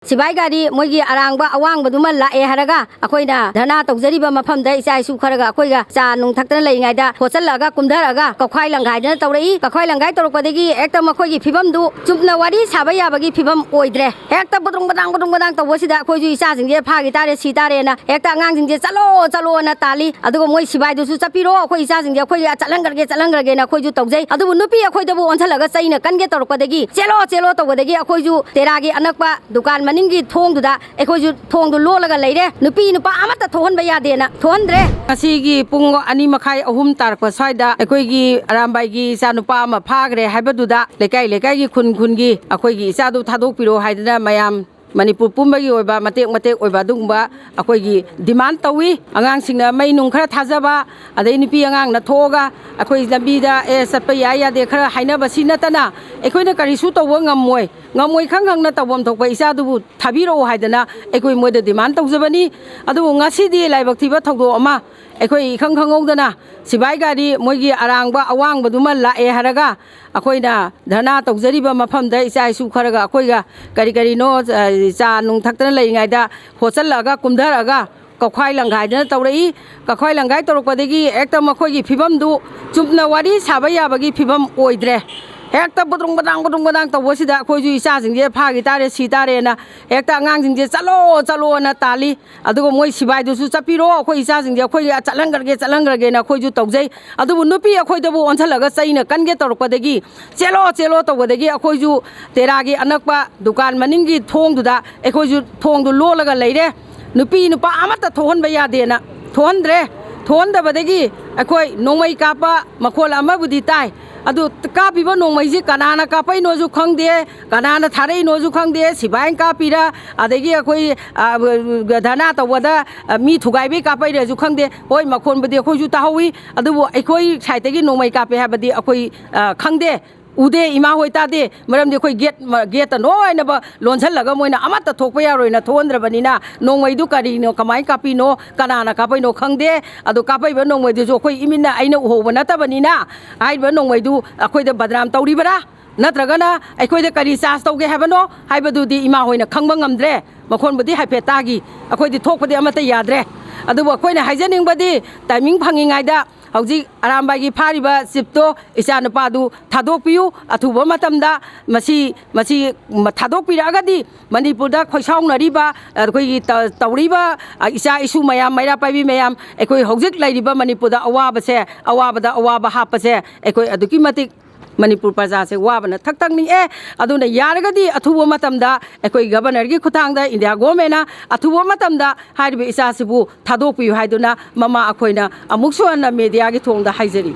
Sibai gari moigi arangba awang baduma lae haraga akoina dhana tawjariba mafamda isa isu kharaga akoiga cha nung thaktan leingaiда hochalaga kumdaraga kakhwai langai dana tawrei kakhwai langai torokpadagi ekta makhoi gi phibam du chupna wari saba yabagi phibam oidre ekta budrung badang tawbasida akoiju isa jingje phagi tare si tare na ekta angang jingje chalo na tali adugo moi sibai du su chapiro akoi isa jingje akoi chalangarge na akoiju tawjai adubu nupi akoidabu onthalaga chaina kange torokpadagi chelo tawbadagi akoiju teragi anakpa dukan maningi thong du da ekhoju thong du lolaga leire nupi nupa amata thohon ba yade na thondre asigi pung ani makhai ahum tarpa saida ekoi gi arambai gi sa nupa ma phagre haibadu da lekai gi khun gi akoi gi isa du thadok piro haidana mayam Manipur pumbagi oiba matek oiba dungba akoi gi demand tawi angang singna mai nung khara thajaba adai nipi angang na thoga akoi lambi da satpa ya de khara haina basi natana ekoi na karisu tawwa ngamoi khang na tawbam thokpa isa du thabiro haidana ekoi moida demand tawjabani adu ngasi di laibak thiba thogdo ama ekoi khangongdana sibai gari moigi arangba awang baduma lae haraga akoina dhana tawjariba mafamda isa isu kharaga akoiga kari no cha nung thaktan leingaida hochalaga kumdaraga kakhwai langai dana tawrei kakhwai langai torokpadagi ekta makhoi gi phibam du chupna wari saba yabagi phibam oidre ekta budrung badang tawbasida akoiju isa jingje phagi tare si tare na ekta angang jingje chalo na tali adugo moi sibai du su chapiro akoi isa jingje akoi chalangarge na akoiju tawjai adubu nupi akoidabu onthalaga chaina kange torokpadagi chelo tawbadagi akoiju teragi anakpa dukan maningi thong du da akoiju thong du lolaga leire nupi nupa amata thohon ba yade na thondabadagi akoi nongmai kapa makhol amabudi tai adu kapiba nongmaiji kanana kapai noju khangde kanana tharei noju khangde sibai kapira adagi akoi dhana tawada mi thugaibe kapai reju khangde hoi makhon budi akoi ju tahawi adu akoi saitagi nongmai kape habadi akoi khangde ude ima hoita de maram de khoi get no aina ba lonchal laga moina amata thokpa yaroina thondrabani na nongmai du kari no kamai kapi no kanana kapai no khangde adu kapai ba nongmai du jo khoi imina aina uhoba natabani na ai ba nongmai du akhoi da badram tawri bara natragana akhoi da kari charge tawge habano haibadu di ima hoina khangba ngamdre makhon budi haipe tagi akhoi di thokpadi amata yadre adu akhoi na haijaning badi timing phangingai da Hauji Arambai gi phariba sipto isa nupadu thadokpiyu athuba matamda masi thadokpiragadi Manipurda khoisaunariba khoi gi tawriba isa isu mayam maira paibi mayam ekoi hojik lairiba Manipurda awaba hapase ekoi aduki matik Manipur Praja se Wabana Thak-Thak Nikle aduna yaragadi athuba matamda ekoi governor gi khutangda India government athuba matamda haibe isa sibu thadokpiyu haiduna mama akoina amuksuana media gi thongda haijari